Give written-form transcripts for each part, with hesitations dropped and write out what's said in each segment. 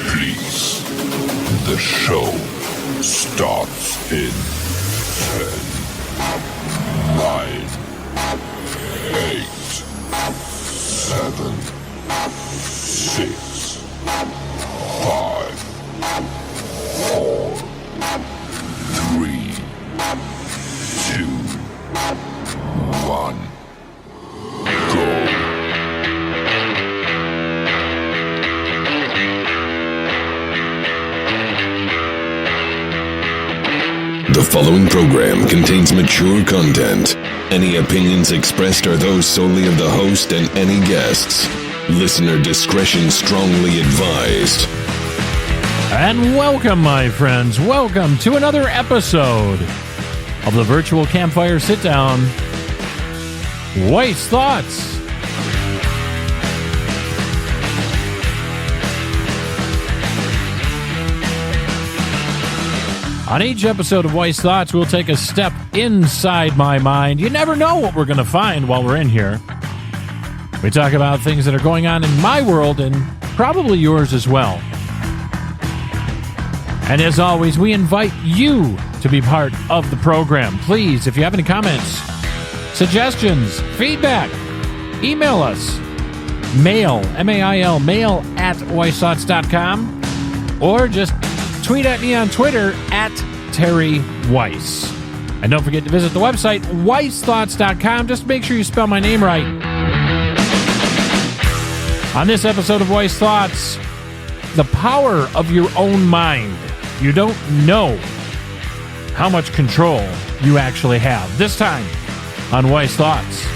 Please, the show starts in 10, 9, 8, 7, 6, 5, 4, 3, 2, 1, go. The following program contains mature content. Any opinions expressed are those solely of the host and any guests. Listener discretion strongly advised. And welcome, my friends. Welcome to another episode of the Virtual Campfire Sit-Down. Wyce Thoughts. On each episode of Wyce Thoughts, we'll take a step inside my mind. You never know what we're going to find while we're in here. We talk about things that are going on in my world and probably yours as well. And as always, we invite you to be part of the program. Please, if you have any comments, suggestions, feedback, email us. Mail, M-A-I-L, mail at wycethoughts.com, or just tweet at me on Twitter at Terry Wyce. And don't forget to visit the website, wycethoughts.com. Just make sure you spell my name right. On this episode of Wyce Thoughts, the power of your own mind. You don't know how much control you actually have. This time on Wyce Thoughts.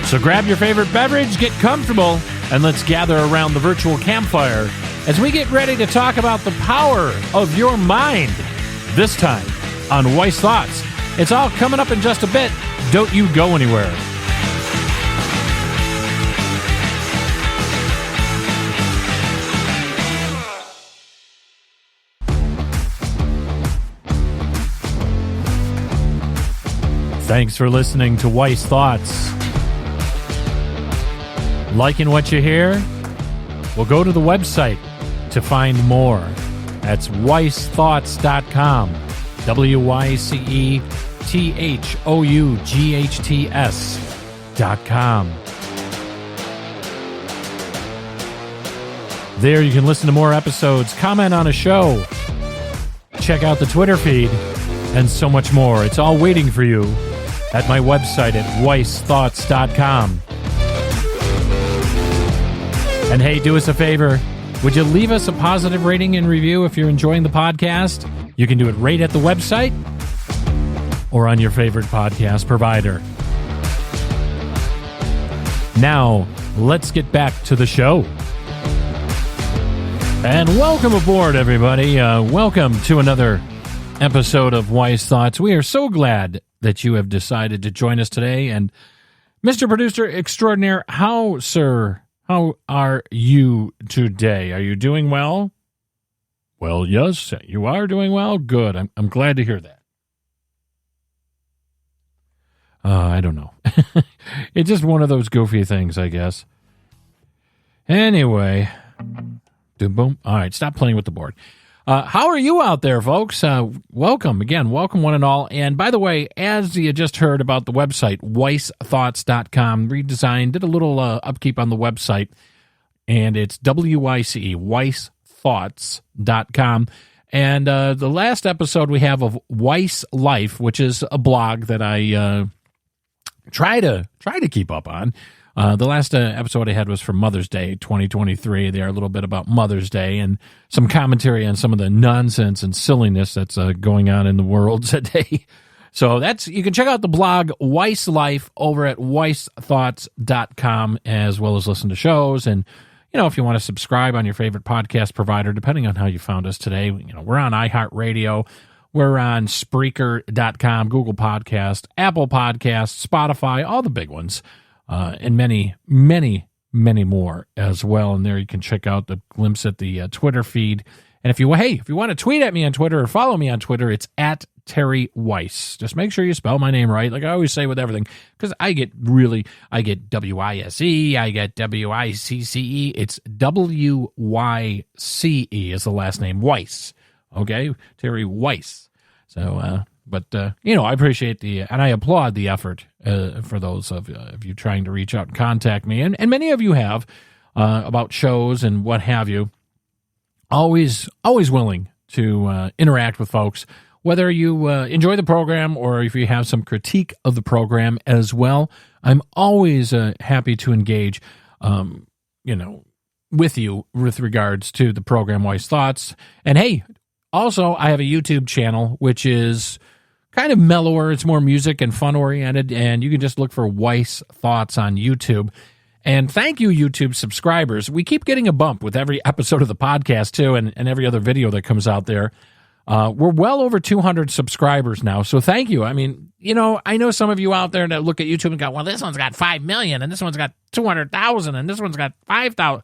So grab your favorite beverage, get comfortable, and let's gather around the virtual campfire as we get ready to talk about the power of your mind. This time on Wyce Thoughts. It's all coming up in just a bit. Don't you go anywhere. Thanks for listening to Wyce Thoughts. Liking what you hear? Well, go to the website to find more. That's wycethoughts.com. wycethoughts.com. There you can listen to more episodes, comment on a show, check out the Twitter feed, and so much more. It's all waiting for you at my website at wycethoughts.com. And hey, do us a favor. Would you leave us a positive rating and review if you're enjoying the podcast? You can do it right at the website or on your favorite podcast provider. Now, let's get back to the show. And welcome aboard, everybody. Welcome to another episode of Wyce Thoughts. We are so glad that you have decided to join us today. And Mr. Producer Extraordinaire, how are you today? Are you doing well? Well, yes, you are doing well. Good. I'm glad to hear that. I don't know. It's just one of those goofy things, I guess. Anyway. Boom. All right, stop playing with the board. How are you out there, folks? Welcome again. Welcome, one and all. And by the way, as you just heard about the website, wycethoughts.com, redesigned, did a little upkeep on the website, and it's W-Y-C-E, wycethoughts.com. And the last episode we have of Wyce Life, which is a blog that I try to keep up on. The last episode I had was for Mother's Day 2023. They're a little bit about Mother's Day and some commentary on some of the nonsense and silliness that's going on in the world today. So you can check out the blog Wyce Life over at wycethoughts.com, as well as listen to shows. And, if you want to subscribe on your favorite podcast provider, depending on how you found us today, we're on iHeartRadio. We're on Spreaker.com, Google Podcast, Apple Podcasts, Spotify, all the big ones. And many, many, many more as well. And there you can check out the glimpse at the Twitter feed. And if you want to tweet at me on Twitter or follow me on Twitter, it's at Terry Wyce. Just make sure you spell my name right, like I always say with everything, because I get W-I-S-E, I get W-I-C-C-E. It's W-Y-C-E is the last name, Wyce. Okay, Terry Wyce. So, I appreciate and I applaud the effort for those of you trying to reach out and contact me, and many of you have about shows and what have you. Always willing to interact with folks, whether you enjoy the program or if you have some critique of the program as well. I'm always happy to engage, with you with regards to the program Wyce Thoughts. And hey, also I have a YouTube channel which is kind of mellower. It's more music and fun oriented, and you can just look for Wyce Thoughts on YouTube. And thank you, YouTube subscribers. We keep getting a bump with every episode of the podcast, too, and every other video that comes out there. We're well over 200 subscribers now, so thank you. I mean, I know some of you out there that look at YouTube and go, well, this one's got 5 million, and this one's got 200,000, and this one's got 5,000.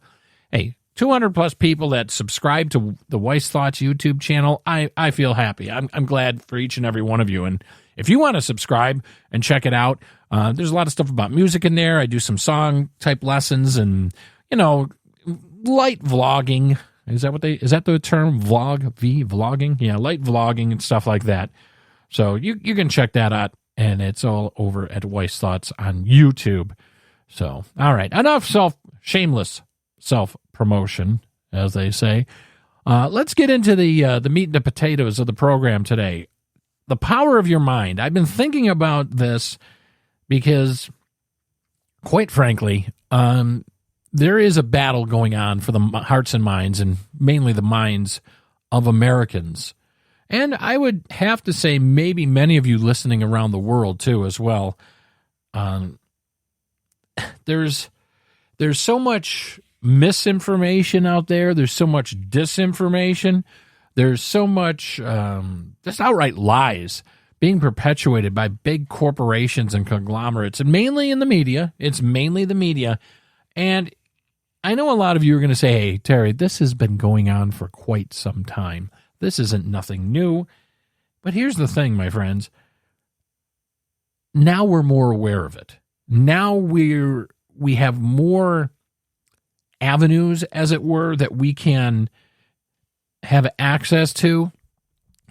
Hey, 200-plus people that subscribe to the Wyce Thoughts YouTube channel, I feel happy. I'm glad for each and every one of you. And if you want to subscribe and check it out, there's a lot of stuff about music in there. I do some song-type lessons and, light vlogging. Is that the term, vlogging? Yeah, light vlogging and stuff like that. So you can check that out, and it's all over at Wyce Thoughts on YouTube. So, all right, enough shameless self-promotion, as they say. Let's get into the meat and the potatoes of the program today. The power of your mind. I've been thinking about this because, quite frankly, there is a battle going on for the hearts and minds, and mainly the minds of Americans. And I would have to say maybe many of you listening around the world, too, as well. There's so much misinformation out there. There's so much disinformation. There's so much just outright lies being perpetuated by big corporations and conglomerates, and mainly in the media. It's mainly the media. And I know a lot of you are going to say, hey, Terry, this has been going on for quite some time. This isn't nothing new. But here's the thing, my friends. Now we're more aware of it. Now we have more avenues, as it were, that we can have access to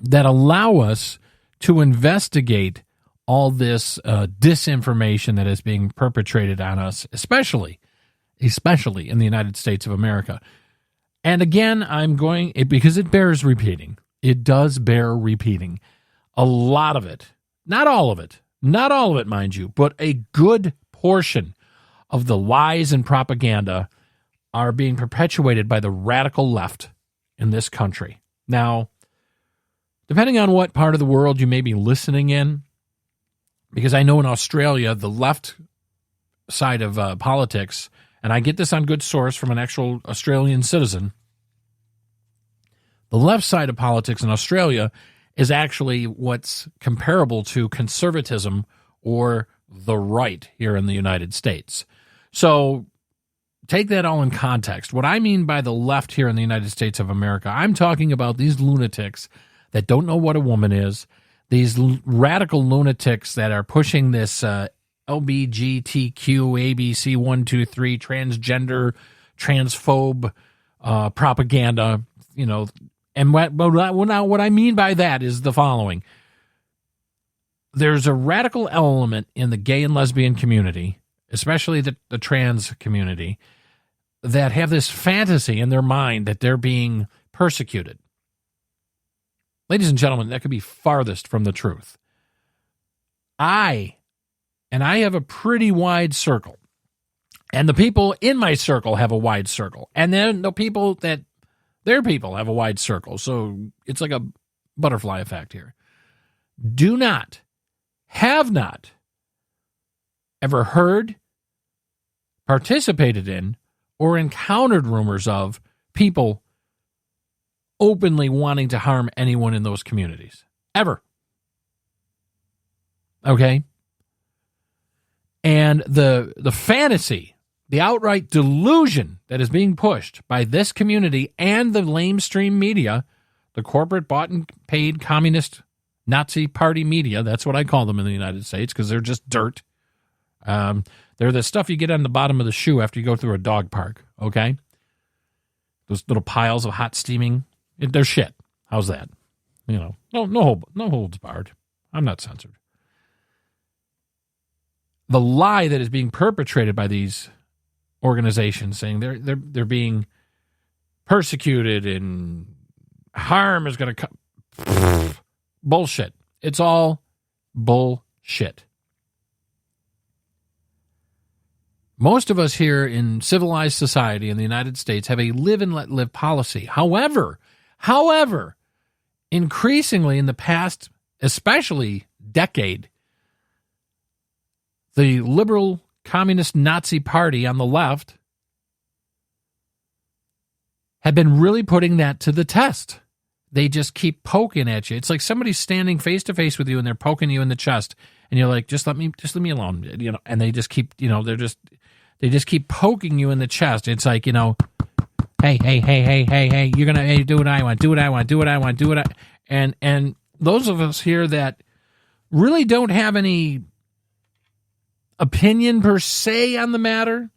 that allow us to investigate all this disinformation that is being perpetrated on us, especially in the United States of America. And again, because it bears repeating. It does bear repeating. A lot of it, not all of it, mind you, but a good portion of the lies and propaganda are being perpetuated by the radical left in this country. Now, depending on what part of the world you may be listening in, because I know in Australia, the left side of politics, and I get this on good source from an actual Australian citizen, the left side of politics in Australia is actually what's comparable to conservatism or the right here in the United States. So take that all in context. What I mean by the left here in the United States of America, I'm talking about these lunatics that don't know what a woman is, these radical lunatics that are pushing this LBGTQ, ABC 123, transgender, transphobe propaganda, And what I mean by that is the following. There's a radical element in the gay and lesbian community, especially the trans community, that have this fantasy in their mind that they're being persecuted. Ladies and gentlemen, that could be farthest from the truth. I have a pretty wide circle, and the people in my circle have a wide circle, and then the people that their people have a wide circle. So it's like a butterfly effect here. Have not ever heard, participated in, or encountered rumors of people openly wanting to harm anyone in those communities. Ever. Okay? And the fantasy, the outright delusion that is being pushed by this community and the lamestream media, the corporate bought and paid communist Nazi party media. That's what I call them in the United States because they're just dirt. They're the stuff you get on the bottom of the shoe after you go through a dog park, okay? Those little piles of hot steaming. They're shit. How's that? No holds barred. I'm not censored. The lie that is being perpetrated by these organizations saying they're being persecuted and harm is going to come. Bullshit. It's all bullshit. Most of us here in civilized society in the United States have a live and let live policy. However, increasingly in the past, especially decade, the liberal communist Nazi party on the left have been really putting that to the test. They just keep poking at you. It's like somebody's standing face to face with you and they're poking you in the chest, and you're like, just let me alone, And they just keep, they just keep poking you in the chest. It's like, hey, you're gonna do what I want, and those of us here that really don't have any opinion per se on the matter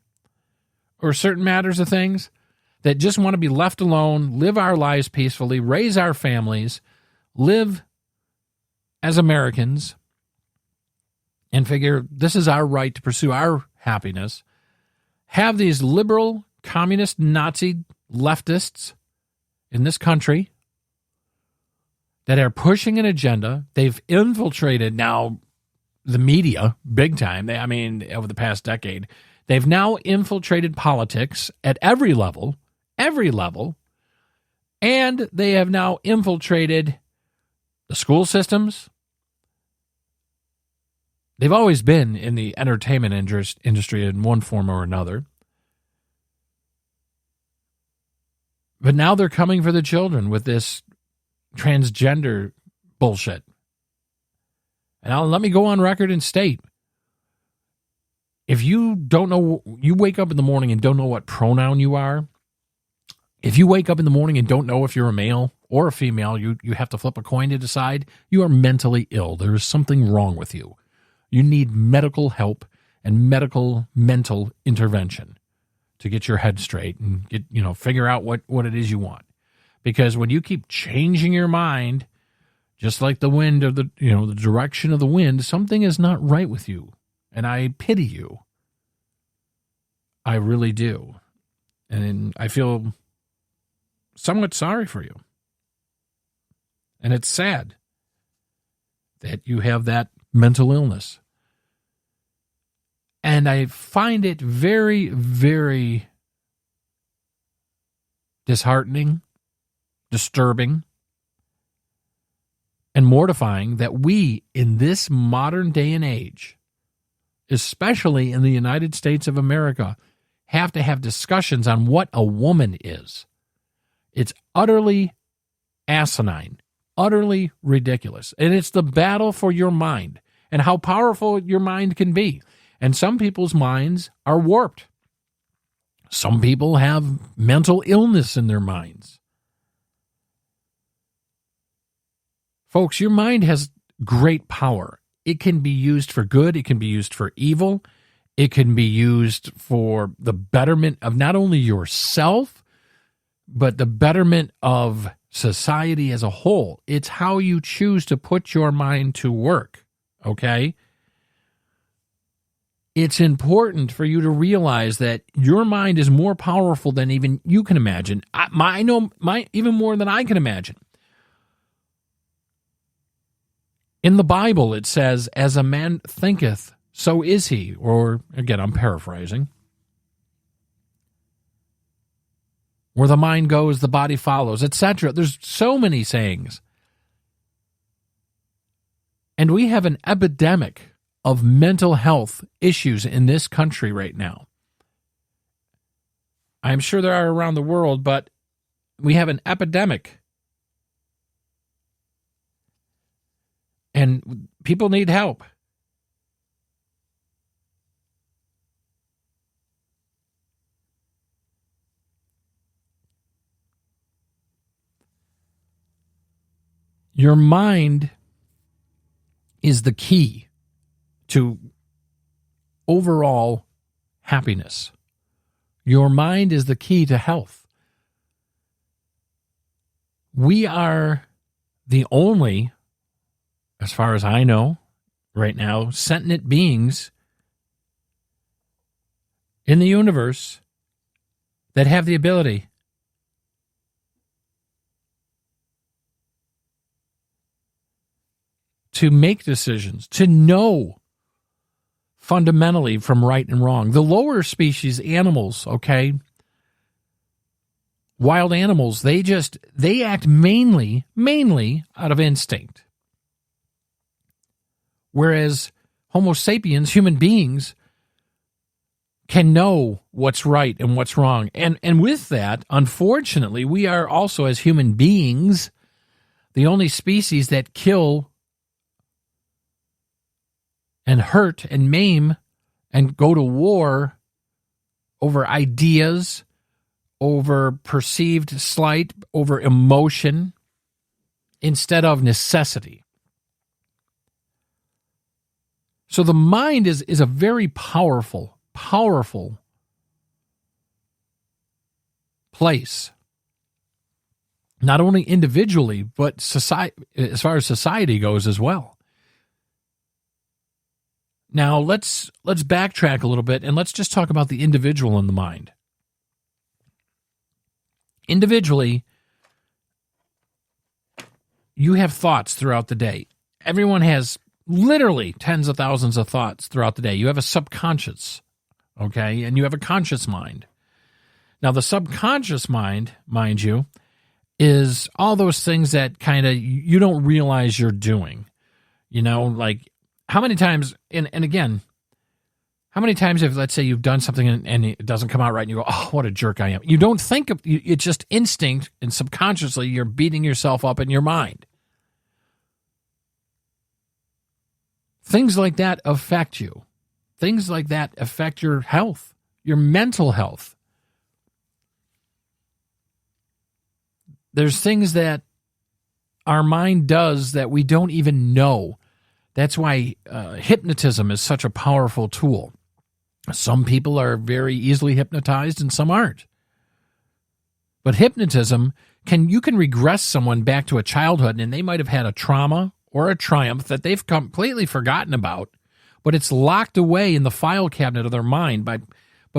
or certain matters of things, that just want to be left alone, live our lives peacefully, raise our families, live as Americans, and figure this is our right to pursue our happiness, have these liberal, communist, Nazi leftists in this country that are pushing an agenda. They've infiltrated now the media big time. Over the past decade, they've now infiltrated politics at every level, and they have now infiltrated the school systems. They've always been in the entertainment industry in one form or another. But now they're coming for the children with this transgender bullshit. And let me go on record and state, if you don't know, you wake up in the morning and don't know what pronoun you are, if you wake up in the morning and don't know if you're a male or a female, you have to flip a coin to decide, you are mentally ill. There is something wrong with you. You need medical help and mental intervention to get your head straight and figure out what it is you want. Because when you keep changing your mind, just like the wind of the direction of the wind, something is not right with you. And I pity you. I really do. And I feel somewhat sorry for you. And it's sad that you have that mental illness. And I find it very, very disheartening, disturbing, and mortifying that we, in this modern day and age, especially in the United States of America, have to have discussions on what a woman is. It's utterly asinine, utterly ridiculous. And it's the battle for your mind and how powerful your mind can be. And some people's minds are warped. Some people have mental illness in their minds. Folks, your mind has great power. It can be used for good. It can be used for evil. It can be used for the betterment of not only yourself, but the betterment of society as a whole. It's how you choose to put your mind to work, okay? It's important for you to realize that your mind is more powerful than even you can imagine. I know even more than I can imagine. In the Bible, it says, as a man thinketh, so is he. Or, again, I'm paraphrasing. Where the mind goes, the body follows, etc. There's so many sayings. And we have an epidemic of mental health issues in this country right now. I'm sure there are around the world, but we have an epidemic. And people need help. Your mind is the key to overall happiness. Your mind is the key to health. We are the only, as far as I know right now, sentient beings in the universe that have the ability to make decisions, to know fundamentally from right and wrong. The lower species animals, okay, wild animals, they act mainly out of instinct. Whereas Homo sapiens, human beings, can know what's right and what's wrong. And with that, unfortunately, we are also, as human beings, the only species that kill and hurt and maim and go to war over ideas, over perceived slight, over emotion, instead of necessity. So the mind is a very powerful place, not only individually, but society, as far as society goes as well. Now, let's backtrack a little bit, and let's just talk about the individual in the mind. Individually, you have thoughts throughout the day. Everyone has literally tens of thousands of thoughts throughout the day. You have a subconscious, okay, and you have a conscious mind. Now, the subconscious mind, mind you, is all those things that kind of you don't realize you're doing. You know, like how many times, and again, how many times have, let's say you've done something and it doesn't come out right and you go, oh, what a jerk I am. You don't think of, it's just instinct, and subconsciously you're beating yourself up in your mind. Things like that affect you. Things like that affect your health, your mental health. There's things that our mind does that we don't even know. That's why hypnotism is such a powerful tool. Some people are very easily hypnotized and some aren't. But hypnotism, you can regress someone back to a childhood and they might have had a trauma or a triumph that they've completely forgotten about, but it's locked away in the file cabinet of their mind. But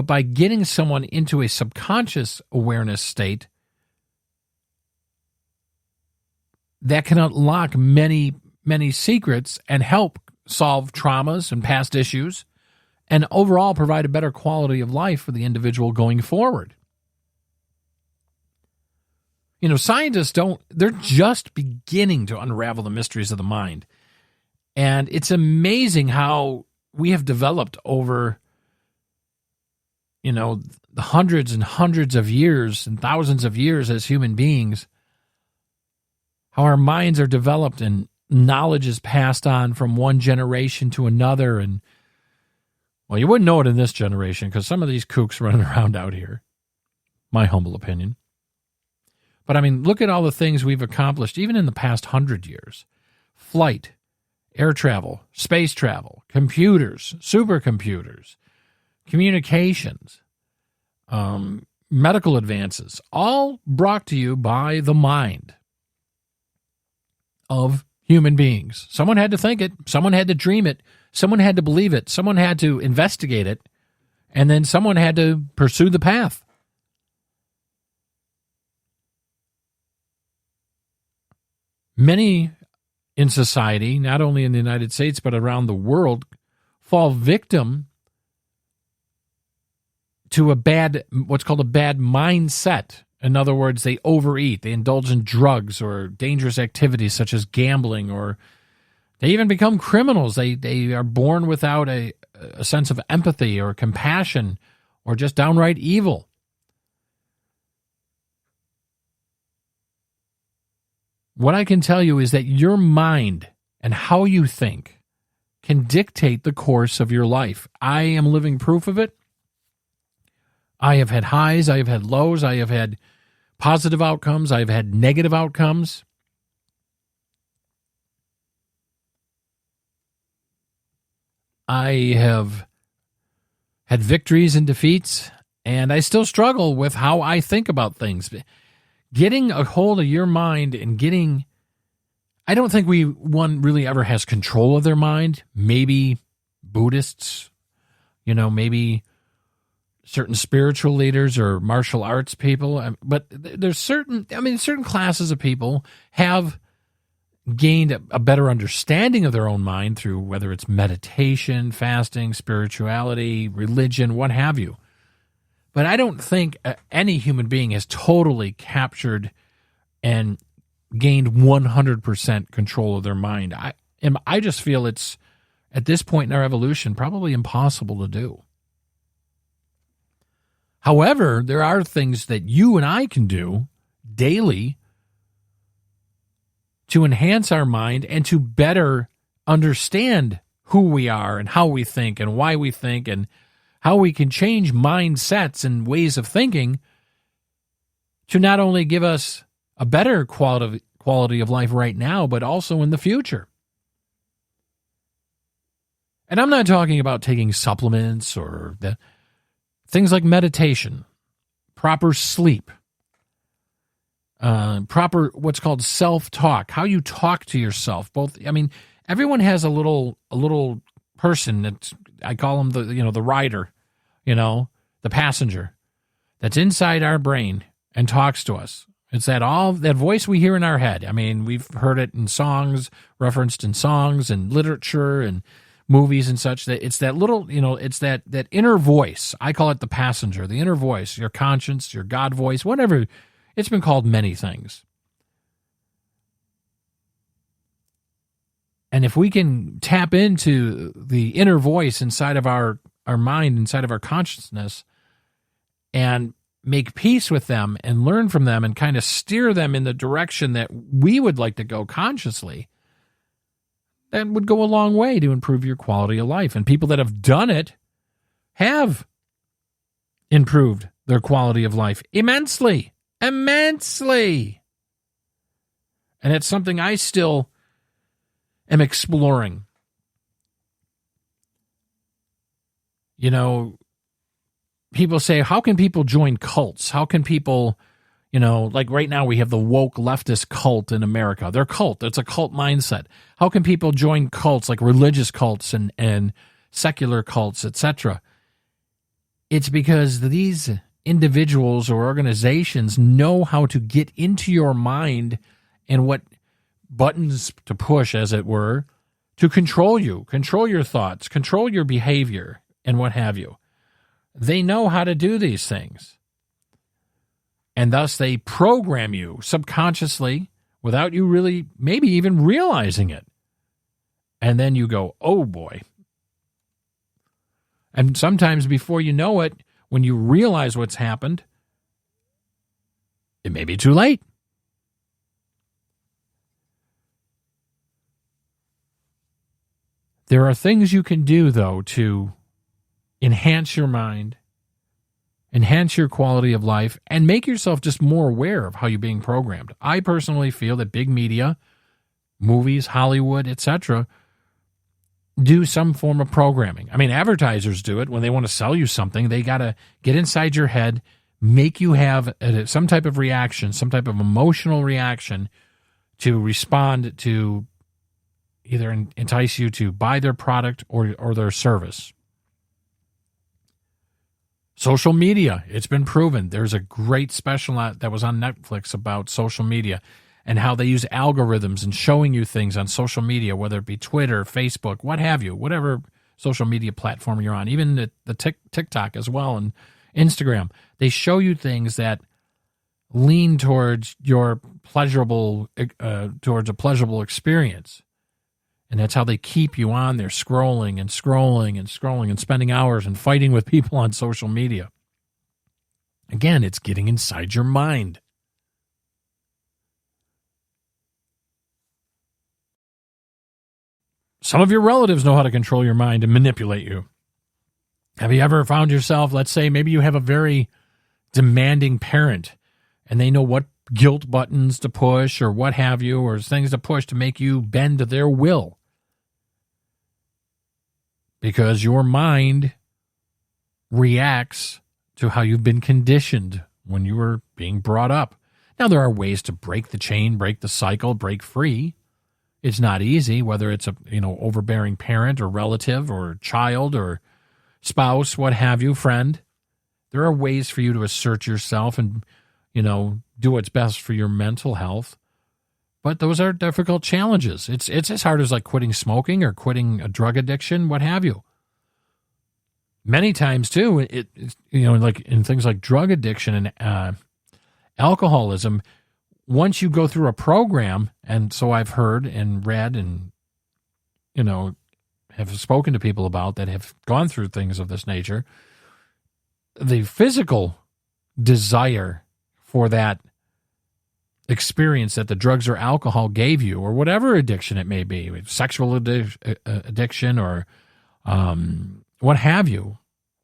by getting someone into a subconscious awareness state, that can unlock many, many secrets and help solve traumas and past issues, and overall provide a better quality of life for the individual going forward. You know, scientists they're just beginning to unravel the mysteries of the mind. And it's amazing how we have developed over, you know, the hundreds and hundreds of years and thousands of years as human beings, how our minds are developed and knowledge is passed on from one generation to another. And, well, you wouldn't know it in this generation because some of these kooks running around out here, my humble opinion. But, I mean, look at all the things we've accomplished, even in the past 100 years. Flight, air travel, space travel, computers, supercomputers, communications, medical advances, all brought to you by the mind of human beings. Someone had to think it, someone had to dream it, someone had to believe it, someone had to investigate it, and then someone had to pursue the path. Many in society, not only in the United States but around the world, fall victim to what's called a bad mindset. In other words, they overeat, they indulge in drugs or dangerous activities such as gambling, or they even become criminals. They are born without a sense of empathy or compassion, or just downright evil. What I can tell you is that your mind and how you think can dictate the course of your life. I am living proof of it. I have had highs, I have had lows, I have had positive outcomes, I have had negative outcomes. I have had victories and defeats, and I still struggle with how I think about things. Getting a hold of your mind and I don't think one really ever has control of their mind. Maybe Buddhists, maybe certain spiritual leaders or martial arts people. But there's certain classes of people have gained a better understanding of their own mind through whether it's meditation, fasting, spirituality, religion, what have you. But I don't think any human being has totally captured and gained 100% control of their mind. I just feel it's, at this point in our evolution, probably impossible to do. However, there are things that you and I can do daily to enhance our mind and to better understand who we are and how we think and why we think and how we can change mindsets and ways of thinking to not only give us a better quality of life right now, but also in the future. And I'm not talking about taking supplements or things like meditation, proper sleep, proper what's called self-talk, how you talk to yourself. Everyone has a little person that's, I call him the rider, the passenger that's inside our brain and talks to us. It's that voice we hear in our head. We've heard it in songs, referenced in songs and literature and movies and such. That it's that little, it's that inner voice. I call it the passenger, the inner voice, your conscience, your God voice, whatever. It's been called many things. And if we can tap into the inner voice inside of our mind, inside of our consciousness, and make peace with them and learn from them and kind of steer them in the direction that we would like to go consciously, that would go a long way to improve your quality of life. And people that have done it have improved their quality of life immensely. And it's something I still am exploring. People say, how can people join cults? How can people, like right now we have the woke leftist cult in America. They're cult. It's a cult mindset. How can people join cults like religious cults and secular cults, etc.? It's because these individuals or organizations know how to get into your mind and what buttons to push, as it were, to control you, control your thoughts, control your behavior, and what have you. They know how to do these things. And thus they program you subconsciously without you really maybe even realizing it. And then you go, oh boy. And sometimes before you know it, when you realize what's happened, it may be too late. There are things you can do, though, to enhance your mind, enhance your quality of life, and make yourself just more aware of how you're being programmed. I personally feel that big media, movies, Hollywood, etc., do some form of programming. Advertisers do it when they want to sell you something. They got to get inside your head, make you have some type of reaction, some type of emotional reaction to respond to either entice you to buy their product or their service. Social media, it's been proven. There's a great special that was on Netflix about social media and how they use algorithms and showing you things on social media, whether it be Twitter, Facebook, what have you, whatever social media platform you're on, even the TikTok as well and Instagram. They show you things that lean towards towards a pleasurable experience. And that's how they keep you on there scrolling and scrolling and scrolling and spending hours and fighting with people on social media. Again, it's getting inside your mind. Some of your relatives know how to control your mind and manipulate you. Have you ever found yourself, let's say, maybe you have a very demanding parent and they know what guilt buttons to push or what have you, or things to push to make you bend to their will. because your mind reacts to how you've been conditioned when you were being brought up. Now, there are ways to break the chain, break the cycle, break free. It's not easy, whether it's a overbearing parent or relative or child or spouse, what have you, friend. There are ways for you to assert yourself and, do what's best for your mental health. But those are difficult challenges. It's as hard as like quitting smoking or quitting a drug addiction, what have you. Many times too, like in things like drug addiction and alcoholism, once you go through a program, and so I've heard and read and, have spoken to people about that have gone through things of this nature, the physical desire for that experience that the drugs or alcohol gave you, or whatever addiction it may be, sexual addiction or what have you,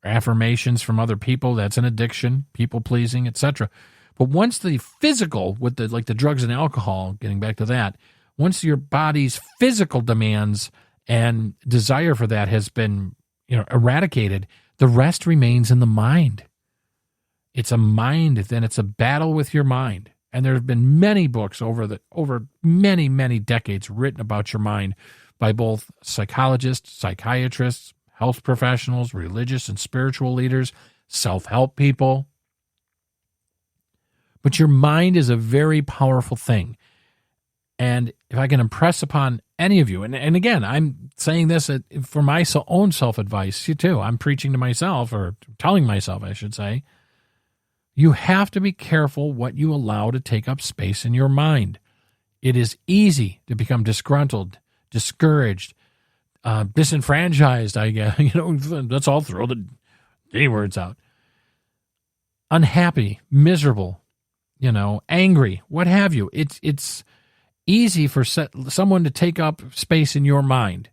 affirmations from other people, that's an addiction, people pleasing, etc. But once the physical, with the drugs and alcohol, getting back to that, once your body's physical demands and desire for that has been eradicated, the rest remains in the mind. It's a mind, then it's a battle with your mind. And there have been many books over many, many decades written about your mind by both psychologists, psychiatrists, health professionals, religious and spiritual leaders, self-help people. But your mind is a very powerful thing. And if I can impress upon any of you, and again, I'm saying this for my own self-advice too. I'm preaching to myself, or telling myself, I should say. You have to be careful what you allow to take up space in your mind. It is easy to become disgruntled, discouraged, disenfranchised, I guess. Let's all throw the D words out. Unhappy, miserable, angry, what have you. It's easy for someone to take up space in your mind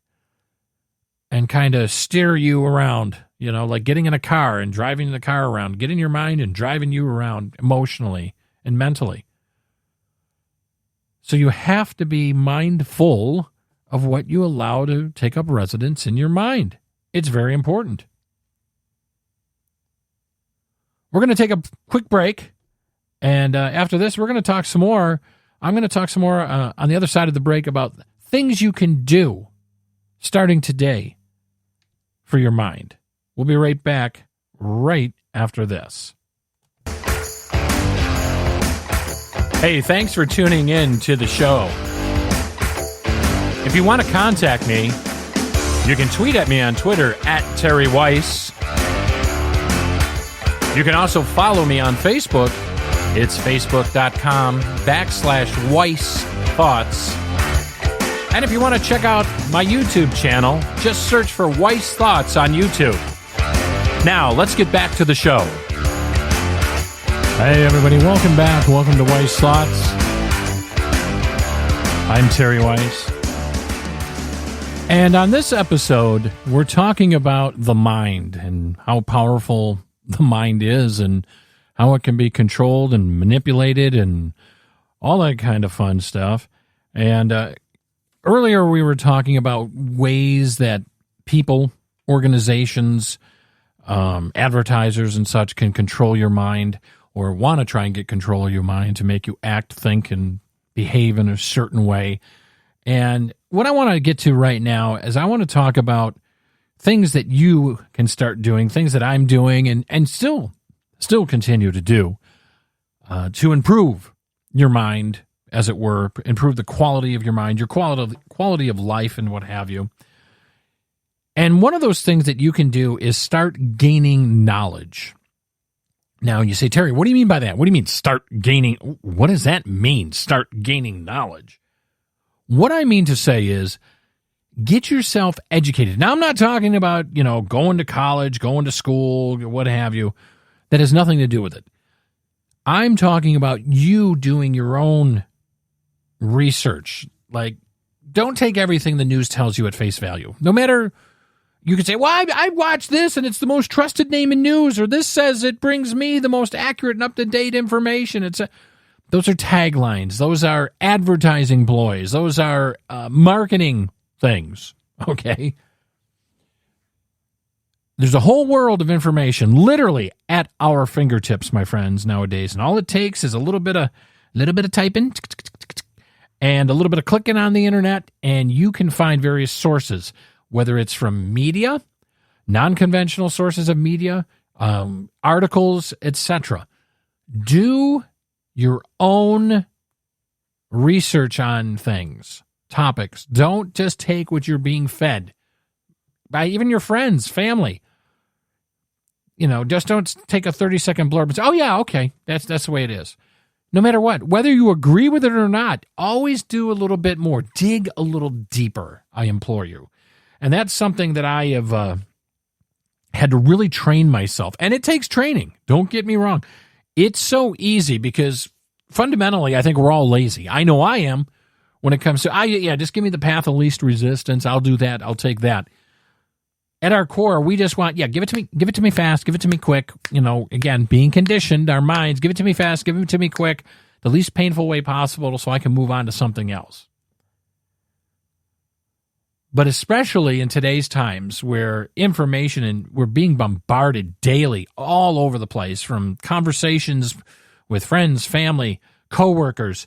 and kind of steer you around, like getting in a car and driving the car around, getting your mind and driving you around emotionally and mentally. So you have to be mindful of what you allow to take up residence in your mind. It's very important. We're going to take a quick break, and after this, we're going to talk some more. I'm going to talk some more on the other side of the break about things you can do starting today for your mind. We'll be right back right after this. Hey, thanks for tuning in to the show. If you want to contact me, you can tweet at me on Twitter at Terry Wyce. You can also follow me on Facebook. It's facebook.com/Wyce Thoughts. And if you want to check out my YouTube channel, just search for Wyce Thoughts on YouTube. Now, let's get back to the show. Hey, everybody. Welcome back. Welcome to Wyce Thoughts. I'm Terry Wyce. And on this episode, we're talking about the mind and how powerful the mind is and how it can be controlled and manipulated and all that kind of fun stuff. And earlier we were talking about ways that people, organizations, advertisers and such can control your mind, or want to try and get control of your mind to make you act, think, and behave in a certain way. And what I want to get to right now is I want to talk about things that you can start doing, things that I'm doing and still continue to do to improve your mind, as it were, improve the quality of your mind, your quality of life and what have you. And one of those things that you can do is start gaining knowledge. Now, you say, Terry, what do you mean by that? What do you mean start gaining? What does that mean, start gaining knowledge? What I mean to say is get yourself educated. Now, I'm not talking about, going to college, going to school, what have you. That has nothing to do with it. I'm talking about you doing your own research. Like, don't take everything the news tells you at face value. No matter, you could say, well, I watched this and it's the most trusted name in news, or this says it brings me the most accurate and up-to-date information. Those are taglines. Those are advertising ploys. Those are marketing things, okay? There's a whole world of information literally at our fingertips, my friends, nowadays. And all it takes is a little bit of typing and a little bit of clicking on the internet, and you can find various sources, whether it's from media, non-conventional sources of media, articles, etc. Do your own research on things, topics. Don't just take what you're being fed by even your friends, family. Just don't take a 30-second blurb and say, oh, yeah, okay, that's the way it is. No matter what, whether you agree with it or not, always do a little bit more. Dig a little deeper, I implore you. And that's something that I have had to really train myself. And it takes training. Don't get me wrong. It's so easy because fundamentally, I think we're all lazy. I know I am when it comes to, just give me the path of least resistance. I'll do that. I'll take that. At our core, we just want, give it to me fast, give it to me quick. Again, being conditioned, our minds, give it to me fast, give it to me quick, the least painful way possible so I can move on to something else. But especially in today's times where information and we're being bombarded daily all over the place from conversations with friends, family, coworkers,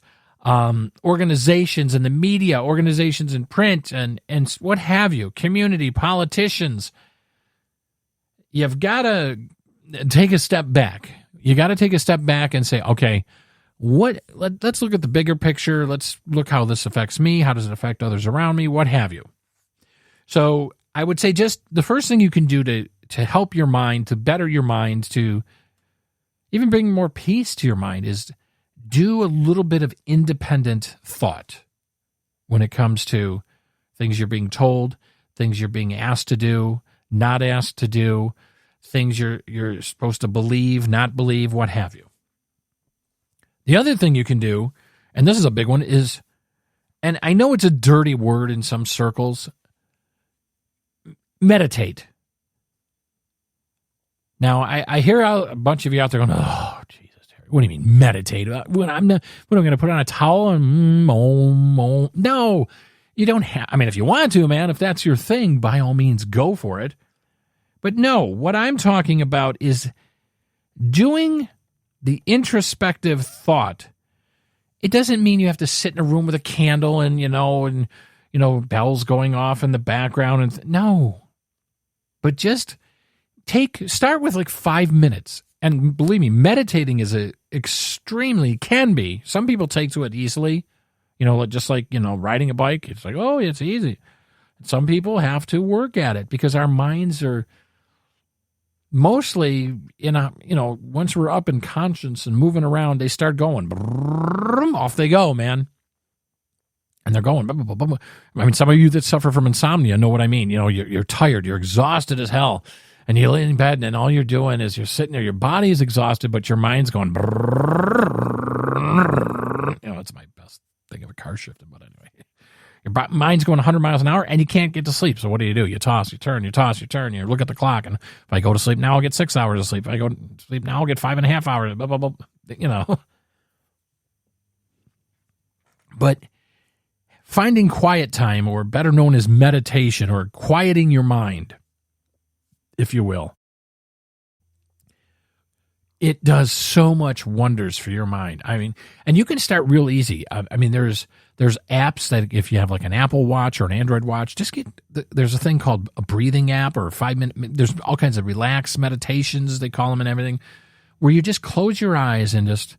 organizations in the media, organizations in print, and what have you, community, politicians. You've got to take a step back. You got to take a step back and say, okay, let's look at the bigger picture. Let's look how this affects me. How does it affect others around me? What have you? So I would say just the first thing you can do to help your mind, to better your mind, to even bring more peace to your mind is do a little bit of independent thought when it comes to things you're being told, things you're being asked to do, not asked to do, things you're supposed to believe, not believe, what have you. The other thing you can do, and this is a big one, is, and I know it's a dirty word in some circles, meditate. Now, I hear a bunch of you out there going, oh, Jesus. What do you mean meditate? When I'm going to put on a towel and No, you don't have. I mean, if you want to, man, if that's your thing, by all means, go for it. But no, what I'm talking about is doing the introspective thought. It doesn't mean you have to sit in a room with a candle and bells going off in the background no. But just start with like 5 minutes. And believe me, meditating is can be. Some people take to it easily, just like, riding a bike. It's like, oh, it's easy. Some people have to work at it because our minds are mostly once we're up in conscience and moving around, they start going, off they go, man. And they're going, I mean, some of you that suffer from insomnia know what I mean. You're tired, you're exhausted as hell. And you lay in bed, and all you're doing is you're sitting there. Your body is exhausted, but your mind's going. It's my best thing of a car shifting, but anyway, your mind's going 100 miles an hour, and you can't get to sleep. So what do? You toss, you turn, you toss, you turn. You look at the clock, and if I go to sleep now, I'll get 6 hours of sleep. If I go to sleep now, I'll get 5.5 hours. Blah, blah, blah, But finding quiet time, or better known as meditation, or quieting your mind, if you will, it does so much wonders for your mind. I mean, and you can start real easy. I mean, there's apps that if you have like an Apple Watch or an Android Watch, there's a thing called a breathing app or a 5-minute, there's all kinds of relaxed meditations, they call them, and everything, where you just close your eyes and just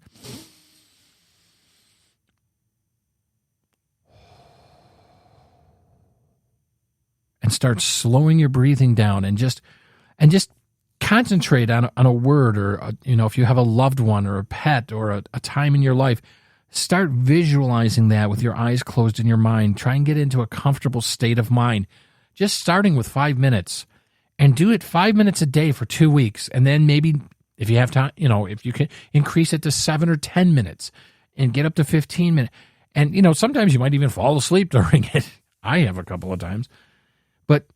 start slowing your breathing down and just concentrate on a word, or if you have a loved one or a pet or a time in your life, start visualizing that with your eyes closed in your mind. Try and get into a comfortable state of mind, just starting with 5 minutes, and do it 5 minutes a day for 2 weeks. And then maybe if you have time, if you can increase it to 7 or 10 minutes and get up to 15 minutes. And, sometimes you might even fall asleep during it. I have a couple of times. But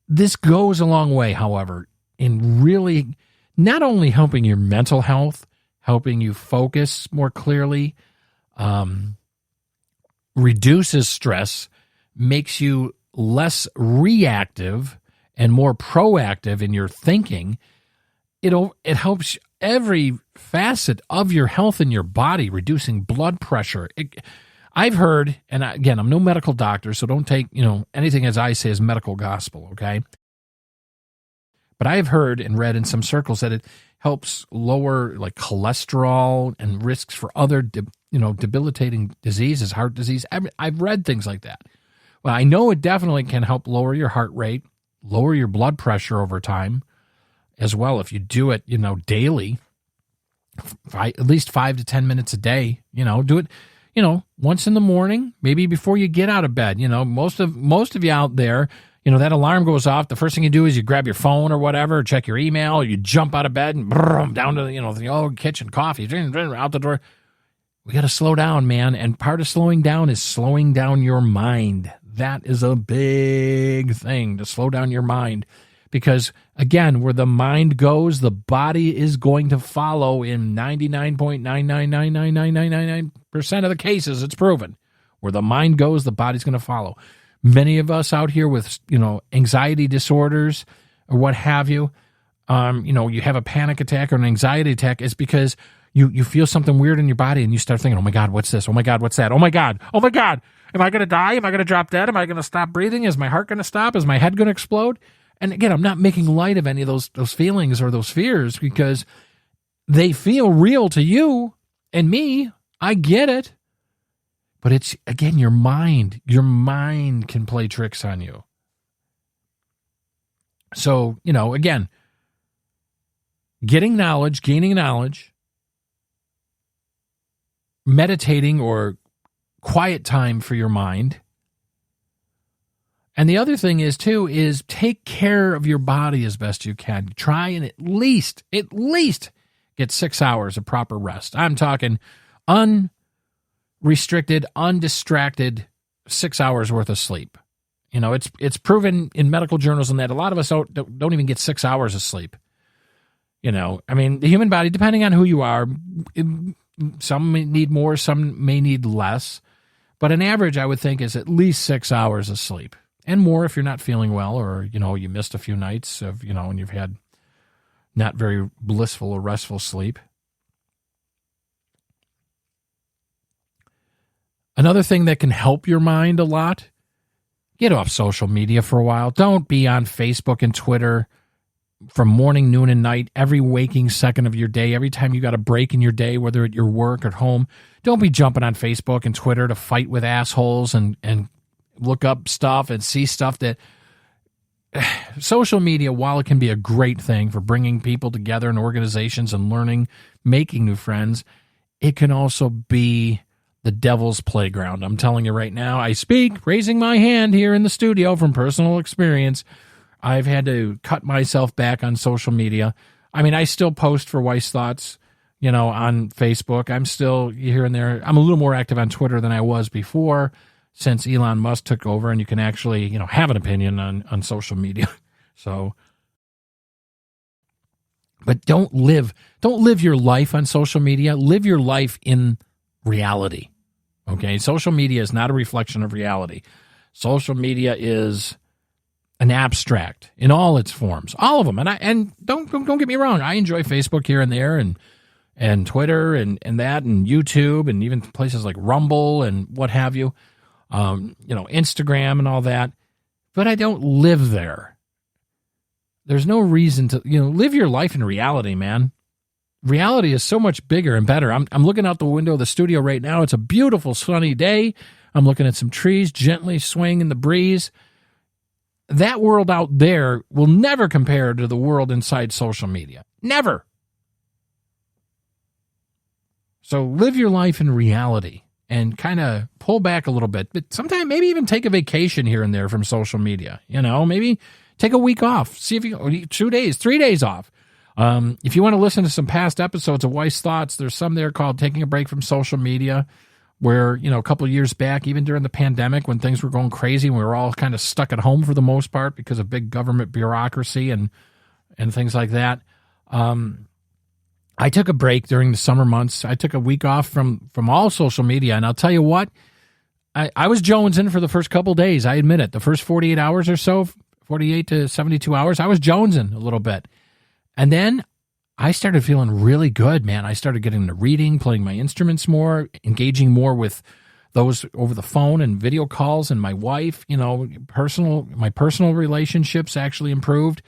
this goes a long way, however, in really not only helping your mental health, helping you focus more clearly, reduces stress, makes you less reactive, and more proactive in your thinking, it helps every facet of your health in your body, reducing blood pressure. I've heard, and again, I'm no medical doctor, so don't take, anything as I say as medical gospel, okay? But I've heard and read in some circles that it helps lower like cholesterol and risks for other, debilitating diseases, heart disease. I've read things like that. Well, I know it definitely can help lower your heart rate, lower your blood pressure over time as well. If you do it, daily, at least 5 to 10 minutes a day, do it, once in the morning, maybe before you get out of bed. Most of you out there, that alarm goes off. The first thing you do is you grab your phone or whatever, check your email, or you jump out of bed and down to the kitchen, coffee, out the door. We got to slow down, man. And part of slowing down is slowing down your mind. That is a big thing, to slow down your mind. Because, again, where the mind goes, the body is going to follow in 99.9999999% of the cases. It's proven. Where the mind goes, the body's going to follow. Many of us out here with, anxiety disorders or what have you, you have a panic attack or an anxiety attack, it's because you feel something weird in your body and you start thinking, oh my God, what's this? Oh my God, what's that? Oh my God, am I going to die? Am I going to drop dead? Am I going to stop breathing? Is my heart going to stop? Is my head going to explode? And again, I'm not making light of any of those feelings or those fears because they feel real to you and me. I get it. But it's, again, your mind. Your mind can play tricks on you. So, again, gaining knowledge, meditating or quiet time for your mind. And the other thing is, too, is take care of your body as best you can. Try and at least get 6 hours of proper rest. I'm talking unrestricted, undistracted 6 hours worth of sleep. It's proven in medical journals and that a lot of us don't even get 6 hours of sleep. The human body, depending on who you are, some may need more, some may need less. But an average, I would think, is at least 6 hours of sleep. And more if you're not feeling well or, you missed a few nights of, and you've had not very blissful or restful sleep. Another thing that can help your mind a lot, get off social media for a while. Don't be on Facebook and Twitter from morning, noon, and night, every waking second of your day, every time you got a break in your day, whether at your work or at home. Don't be jumping on Facebook and Twitter to fight with assholes and look up stuff and see stuff that social media, while it can be a great thing for bringing people together in organizations and learning, making new friends, it can also be the devil's playground. I'm telling you right now, I speak, raising my hand here in the studio from personal experience. I've had to cut myself back on social media. I still post for Wyce Thoughts, on Facebook. I'm still here and there. I'm a little more active on Twitter than I was before, since Elon Musk took over and you can actually, have an opinion on social media. So, but don't live your life on social media. Live your life in reality. Okay. Social media is not a reflection of reality. Social media is an abstract in all its forms, all of them. And don't get me wrong. I enjoy Facebook here and there and Twitter and that and YouTube and even places like Rumble and what have you. Instagram and all that, but I don't live there. There's no reason to, live your life in reality, man. Reality is so much bigger and better. I'm looking out the window of the studio right now. It's a beautiful sunny day. I'm looking at some trees gently swaying in the breeze. That world out there will never compare to the world inside social media. Never. So live your life in reality. And kind of pull back a little bit, but sometimes maybe even take a vacation here and there from social media. Maybe take a week off. See if you 2 days, 3 days off. If you want to listen to some past episodes of Wyce Thoughts, there's some there called Taking a Break from Social Media, where a couple of years back, even during the pandemic, when things were going crazy, and we were all kind of stuck at home for the most part because of big government bureaucracy and things like that. I took a break during the summer months. I took a week off from all social media, and I'll tell you what, I was jonesing for the first couple of days. I admit it. The first 48 hours or so 48 to 72 hours, I was jonesing a little bit. And then I started feeling really good, man. I started getting into reading, playing my instruments more, engaging more with those over the phone and video calls, and my wife, my personal relationships actually improved.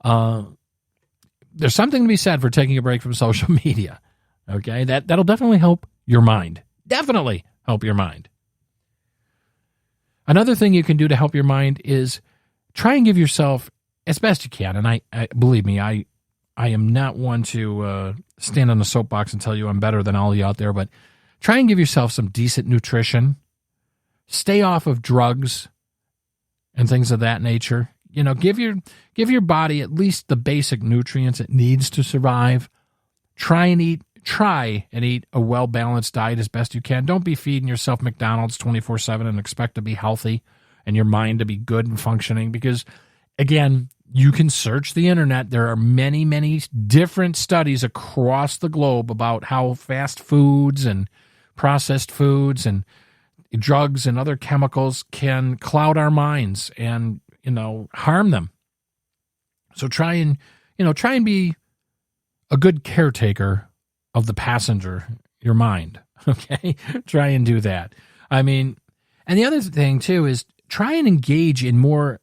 There's something to be said for taking a break from social media. Okay, that'll definitely help your mind. Definitely help your mind. Another thing you can do to help your mind is try and give yourself, as best you can, and I believe me, I am not one to stand on the soapbox and tell you I'm better than all of you out there, but try and give yourself some decent nutrition. Stay off of drugs and things of that nature. Give your body at least the basic nutrients it needs to survive. Try and eat a well-balanced diet as best you can. Don't be feeding yourself McDonald's 24/7 and expect to be healthy and your mind to be good and functioning, because, again, you can search the internet. There are many, many different studies across the globe about how fast foods and processed foods and drugs and other chemicals can cloud our minds and, harm them. So try and be a good caretaker of the passenger, your mind. Okay? Try and do that. And the other thing too is try and engage in more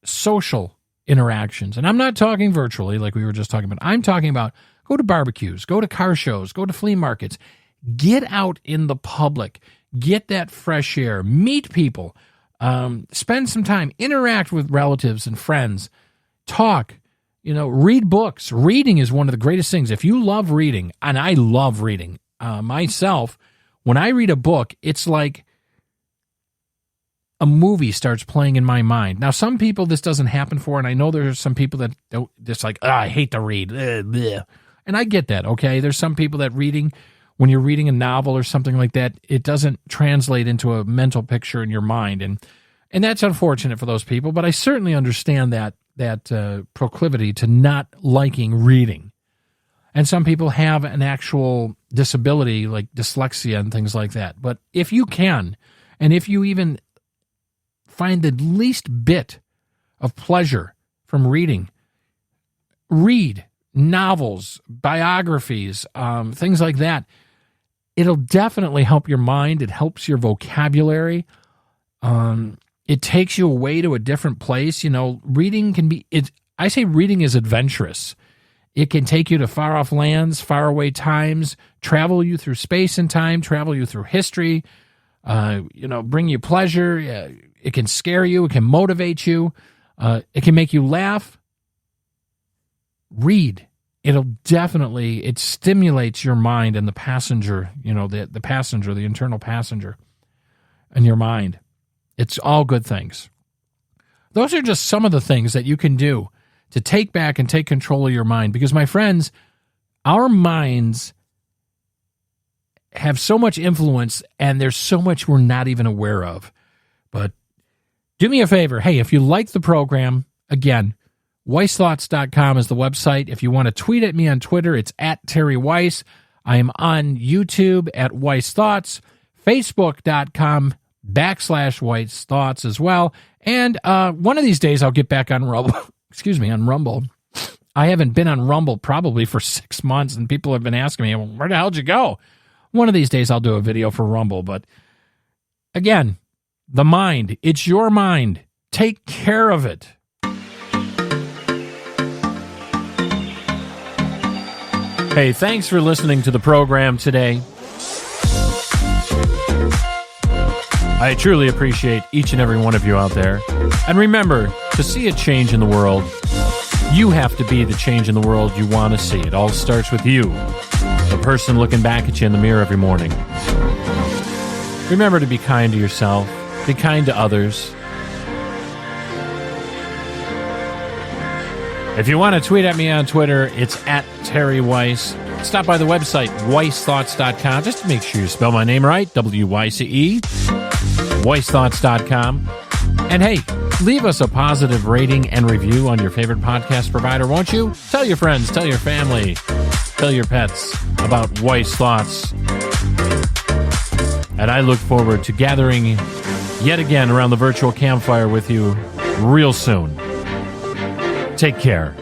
social interactions. And I'm not talking virtually like we were just talking about. I'm talking about go to barbecues, go to car shows, go to flea markets, get out in the public, get that fresh air, meet people, spend some time, interact with relatives and friends, talk, read books. Reading is one of the greatest things. If you love reading, and I love reading myself, when I read a book, it's like a movie starts playing in my mind. Now, some people this doesn't happen for, and I know there's some people that don't, just like, I hate to read. And I get that, okay? There's some people that when you're reading a novel or something like that, it doesn't translate into a mental picture in your mind. And that's unfortunate for those people, but I certainly understand that proclivity to not liking reading. And some people have an actual disability like dyslexia and things like that. But if you can, and if you even find the least bit of pleasure from reading, read novels, biographies, things like that. It'll definitely help your mind. It helps your vocabulary. It takes you away to a different place. Reading can be, I say reading is adventurous. It can take you to far off lands, far away times, travel you through space and time, travel you through history, bring you pleasure. It can scare you. It can motivate you. It can make you laugh. Read. It stimulates your mind and the passenger, the passenger, the internal passenger in your mind. It's all good things. Those are just some of the things that you can do to take back and take control of your mind. Because, my friends, our minds have so much influence, and there's so much we're not even aware of. But do me a favor. Hey, if you like the program, again, WyceThoughts.com is the website. If you want to tweet at me on Twitter, it's at Terry Wyce. I am on YouTube at Wyce Thoughts, Facebook.com/Wyce Thoughts as well. And one of these days I'll get back on Rumble. On Rumble. I haven't been on Rumble probably for 6 months, and people have been asking me, where the hell did you go? One of these days I'll do a video for Rumble. But again, the mind, it's your mind. Take care of it. Hey, thanks for listening to the program today. I truly appreciate each and every one of you out there. And remember, to see a change in the world, you have to be the change in the world you want to see. It all starts with you, the person looking back at you in the mirror every morning. Remember to be kind to yourself, be kind to others. If you want to tweet at me on Twitter, it's at Terry Wyce. Stop by the website, WyceThoughts.com, just to make sure you spell my name right, W-Y-C-E, WyceThoughts.com. And hey, leave us a positive rating and review on your favorite podcast provider, won't you? Tell your friends, tell your family, tell your pets about Wyce Thoughts. And I look forward to gathering yet again around the virtual campfire with you real soon. Take care.